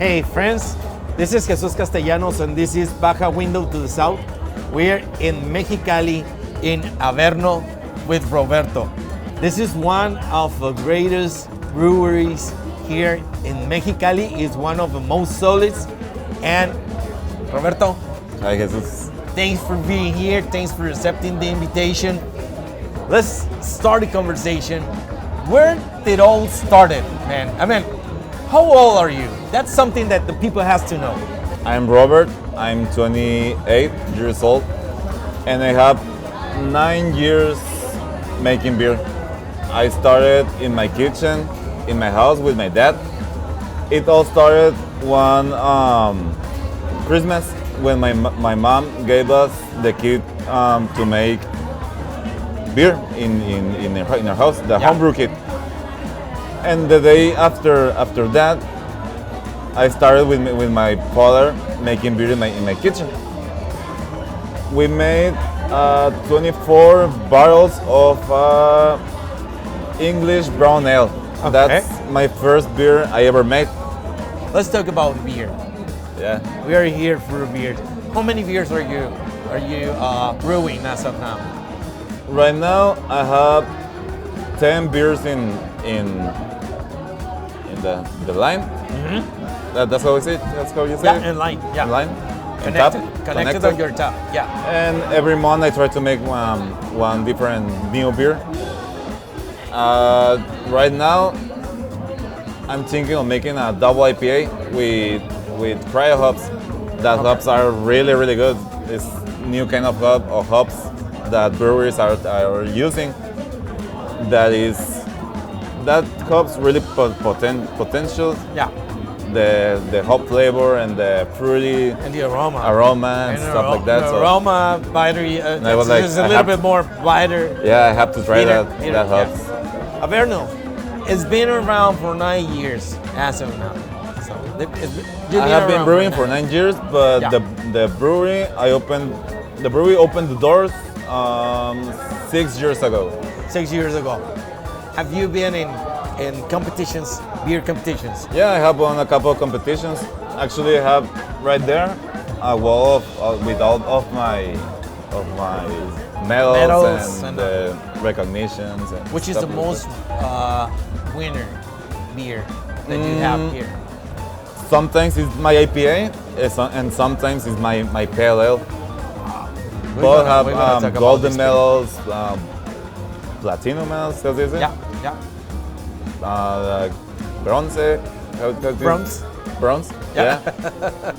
Hey friends, this is Jesús Castellanos and this is Baja Window to the South. We're in Mexicali in Averno with Roberto. This is one of the greatest breweries here in Mexicali. It's one of the most solid. And Roberto, Hi, Jesus. thanks for being here. Thanks for accepting the invitation. Let's start the conversation. Where did it all started, man? I mean, how old are you? That's something that the people has to know. I'm Robert. I'm 28 years old, and I have 9 years making beer. I started in my kitchen, in my house with my dad. It all started one Christmas when my mom gave us the kit to make beer in her house, the homebrew kit. And the day after that, I started with my father making beer in my kitchen. We made 24 barrels of English brown ale. Okay. That's my first beer I ever made. Let's talk about beer. Yeah. We are here for beer. How many beers are you brewing as of now? Right now I have 10 beers in the line. That's how we say it. That's how you say it. Yeah, in line. Yeah. In line. Connected on your top. Yeah. And every month I try to make one different new beer. Right now I'm thinking of making a double IPA with cryo hops. That hops are really good. It's new kind of hops that breweries are using. That hops really potential. Yeah. The hop flavor and the fruity And the aroma. and stuff like that. The aroma, battery, I was like, it's a I little have bit more lighter. Yeah, I have to try Bitter, that hops. yeah. Averno, it's been around for 9 years as of now. So I have been brewing for 9 years, but Yeah. the brewery opened the doors 6 years ago. 6 years ago. Have you been in competitions, beer competitions? Yeah, I have won a couple of competitions. Actually, I have right there a wall with all of my medals and the recognitions. And Which is stuff the like most winner beer that you have here? that. Sometimes it's my IPA, and sometimes it's my pale ale. Both have golden medals, platinum medals, how do you say? Yeah. Bronze. Bronze? Bronze. Yeah.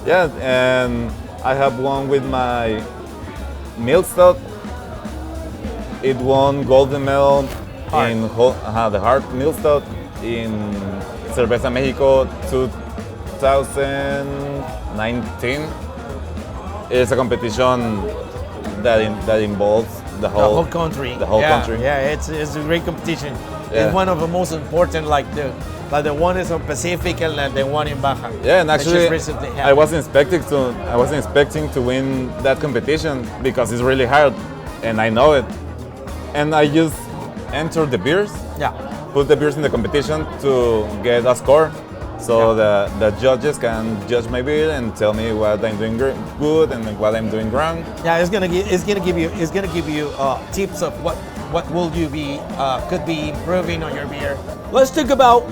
Yeah, and I have one with my milk stout. It won golden medal in the hard milk stout in Cerveza Mexico 2019. It's a competition that involves the whole country. The whole country. Yeah, it's a great competition. Yeah. It's one of the most important, like the one is on Pacific and like the one in Baja. Yeah, and that actually, just recently happened. I wasn't expecting to win that competition because it's really hard, and I know it. And I just entered the beers, put the beers in the competition to get a score, so the judges can judge my beer and tell me what I'm doing good and what I'm doing wrong. Yeah, it's gonna give you tips of what will you be could be improving on your beer. Let's talk about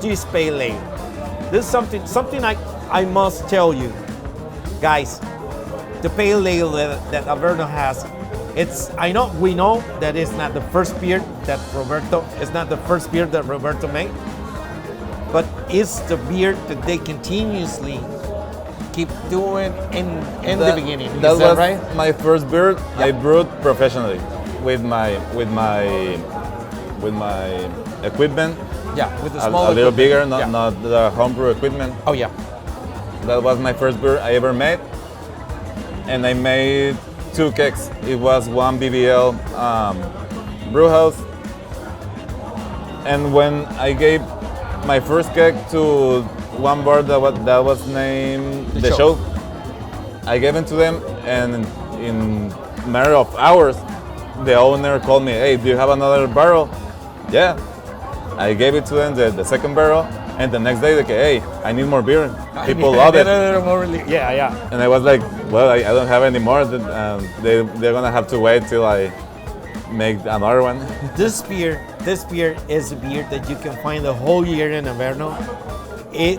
this pale ale. This is something I must tell you, guys. The pale ale that Averno has, we know that it's not the first beer that Roberto made, but it's the beer that they continuously keep doing in the beginning. That Is that was right? my first beer I brewed professionally with my equipment. Yeah, with the A small little equipment. bigger, Yeah. not the homebrew equipment. Oh yeah. That was my first beer I ever made, and I made 2 kegs. It was one BBL brew house, and when I gave my first keg to one bar that was named The Show, I gave it to them, and in a matter of hours, the owner called me, "Hey, do you have another barrel?" Yeah. I gave it to them, the second barrel, And the next day, like, hey, I need more beer. People love it. Yeah, yeah. And I was like, well, I don't have any more. They're gonna have to wait till I make another one. This beer is a beer that you can find the whole year in Averno.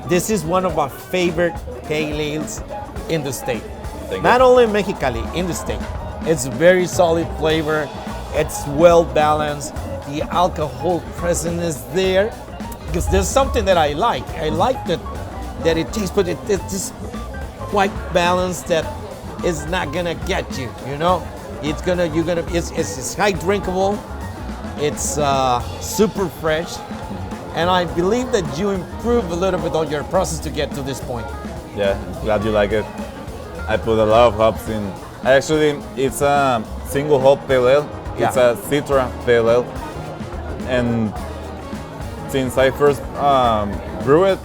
This is one of my favorite pale ales in the state. Not only in Mexicali, in the state. It's very solid flavor. It's well balanced. The alcohol present is there. Because there's something that I like. I like that it tastes, but it's just quite balanced. That is not gonna get you. You know, it's high drinkable. It's super fresh, and I believe that you improve a little bit on your process to get to this point. Yeah, glad you like it. I put a lot of hops in. It's a single hop pale ale. It's a Citra pale ale, and since I first brew it,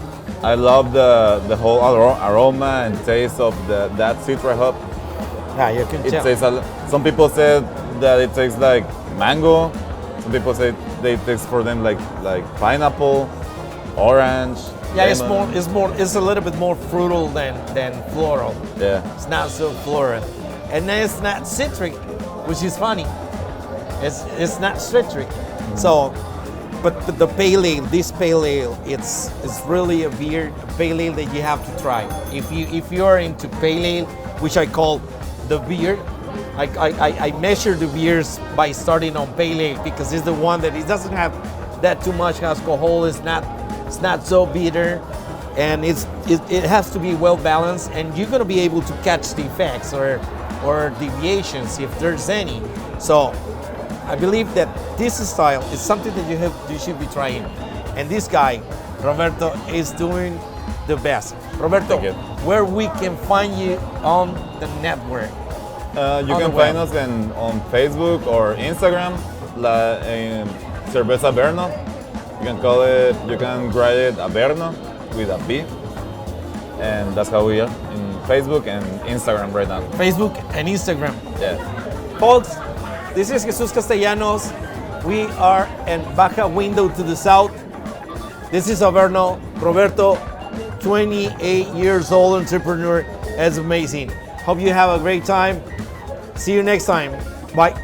I love the whole aroma and taste of that Citra hop. Yeah, you can tell. Some people said that it tastes like mango. Some people say they taste for them like pineapple, orange. Yeah, lemon. it's a little bit more fruital than floral. Yeah. It's not so floral, and then it's not citric, which is funny. It's not citric, so. But the pale ale, this pale ale, it's really a pale ale that you have to try. If you are into pale ale, which I call the beer, I measure the beers by starting on pale ale because it's the one that it doesn't have that too much alcohol. It's not so bitter, and it has to be well balanced, and you're gonna be able to catch the effects or deviations if there's any. So I believe that this style is something that you should be trying, and this guy Roberto is doing the best. Roberto, where we can find you on the network? You can find us on Facebook or Instagram, Cerveza Averno. You can write it Averno with a B, and that's how we are in Facebook and Instagram right now. Facebook and Instagram. Yeah. Folks, this is Jesús Castellanos. We are in Baja window to the south. This is Averno. Roberto, 28 years old entrepreneur. That's amazing. Hope you have a great time. See you next time. Bye.